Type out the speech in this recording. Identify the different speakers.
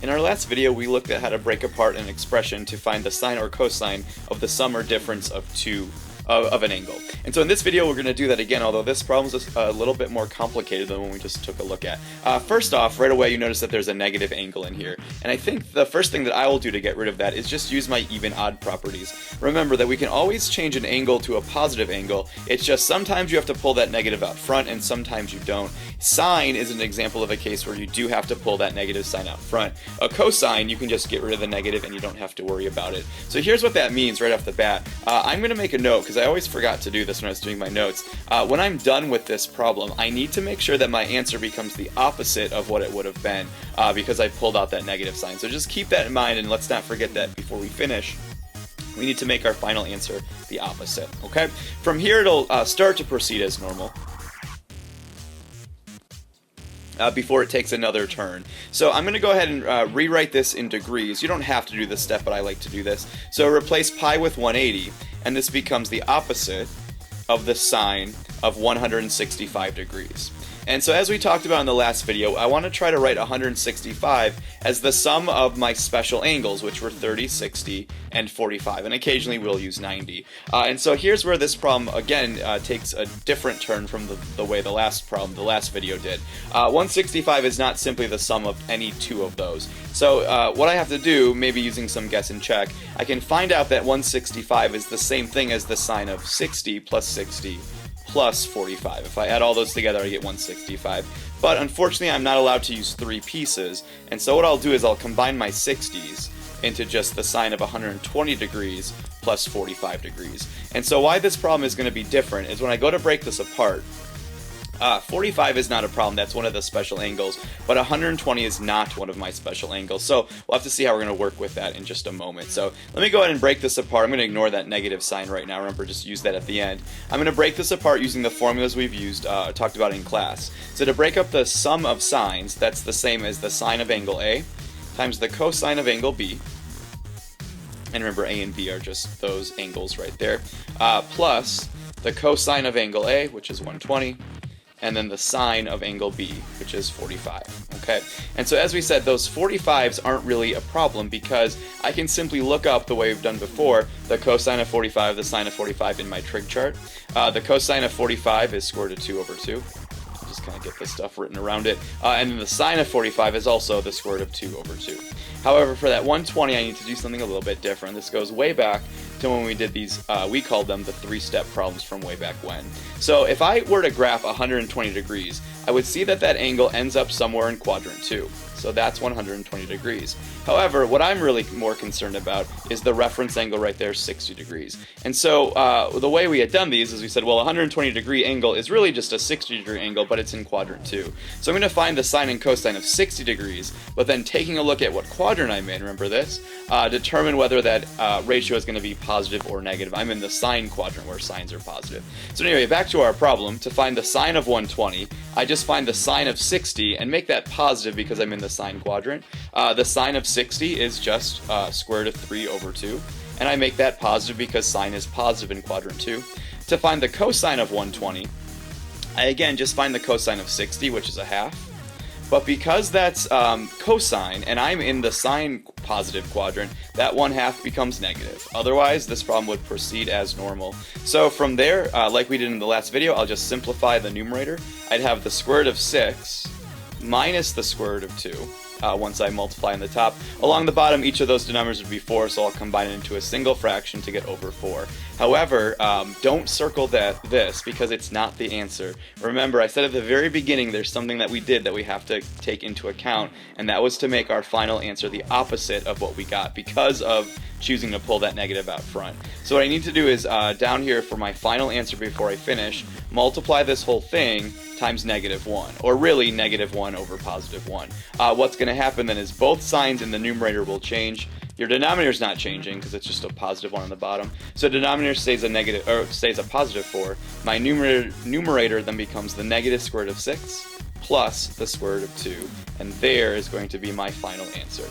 Speaker 1: In our last video, we looked at how to break apart an expression to find the sine or cosine of the sum or difference of of an angle. And so in this video we're going to do that again, although this problem is a little bit more complicated than when we just took a look at. First off, right away you notice that there's a negative angle in here. And I think the first thing that I will do to get rid of that is just use my even-odd properties. Remember that we can always change an angle to a positive angle, it's just sometimes you have to pull that negative out front and sometimes you don't. Sine is an example of a case where you do have to pull that negative sign out front. A cosine, you can just get rid of the negative and you don't have to worry about it. So here's what that means right off the bat. I'm going to make a note, because I always forgot to do this when I was doing my notes. When I'm done with this problem, I need to make sure that my answer becomes the opposite of what it would have been, because I pulled out that negative sign. So just keep that in mind, and let's not forget that before we finish. We need to make our final answer the opposite, okay? From here it'll start to proceed as normal. Before it takes another turn. So I'm going to go ahead and rewrite this in degrees. You don't have to do this step, but I like to do this. So replace pi with 180, and this becomes the opposite of the sine of 165 degrees. And so as we talked about in the last video, I want to try to write 165 as the sum of my special angles, which were 30, 60, and 45, and occasionally we'll use 90. And so here's where this problem, again, takes a different turn from the way the last video did. 165 is not simply the sum of any two of those. So what I have to do, maybe using some guess and check, I can find out that 165 is the same thing as the sine of 60 plus 45. If I add all those together, I get 165. But unfortunately, I'm not allowed to use three pieces, and so what I'll do is I'll combine my 60s into just the sine of 120 degrees plus 45 degrees. And so why this problem is going to be different is when I go to break this apart, 45 is not a problem, that's one of the special angles, but 120 is not one of my special angles. So we'll have to see how we're going to work with that in just a moment. So let me go ahead and break this apart. I'm going to ignore that negative sign right now. Remember, just use that at the end. I'm going to break this apart using the formulas we've used, talked about in class. So to break up the sum of sines, that's the same as the sine of angle A times the cosine of angle B. And remember, A and B are just those angles right there. Plus the cosine of angle A, which is 120. And then the sine of angle B, which is 45, okay? And so as we said, those 45s aren't really a problem because I can simply look up, the way we've done before, the cosine of 45, the sine of 45 in my trig chart. The cosine of 45 is square root of 2 over 2. I'll just kind of get this stuff written around it. And then the sine of 45 is also the square root of 2 over 2. However, for that 120, I need to do something a little bit different. This goes way back to when we did these, we called them the three-step problems from way back when. So if I were to graph 120 degrees, I would see that that angle ends up somewhere in quadrant 2. So that's 120 degrees. However, what I'm really more concerned about is the reference angle right there, 60 degrees. And so the way we had done these is we said, well, a 120 degree angle is really just a 60 degree angle, but it's in quadrant 2. So I'm going to find the sine and cosine of 60 degrees, but then taking a look at what quadrant I'm in, remember this, determine whether that ratio is going to be positive or negative. I'm in the sine quadrant where sines are positive. So anyway, back to our problem. To find the sine of 120, I just find the sine of 60 and make that positive because I'm in the sine quadrant. The sine of 60 is just square root of 3 over 2, and I make that positive because sine is positive in quadrant 2. To find the cosine of 120, I again just find the cosine of 60, which is a half. But because that's cosine, and I'm in the sine positive quadrant, that 1/2 becomes negative. Otherwise, this problem would proceed as normal. So from there, like we did in the last video, I'll just simplify the numerator. I'd have the square root of 6 minus the square root of 2. Once I multiply on the top. Along the bottom, each of those denominators would be 4, so I'll combine it into a single fraction to get over 4. However, don't circle this because it's not the answer. Remember, I said at the very beginning there's something that we did that we have to take into account, and that was to make our final answer the opposite of what we got because of choosing to pull that negative out front. So what I need to do is, down here for my final answer before I finish, multiply this whole thing times -1, or really -1 over +1. What's going to happen then is both signs in the numerator will change. Your denominator's not changing because it's just a +1 on the bottom. So denominator stays a positive 4. My numerator then becomes the negative square root of 6 plus the square root of 2, and there is going to be my final answer.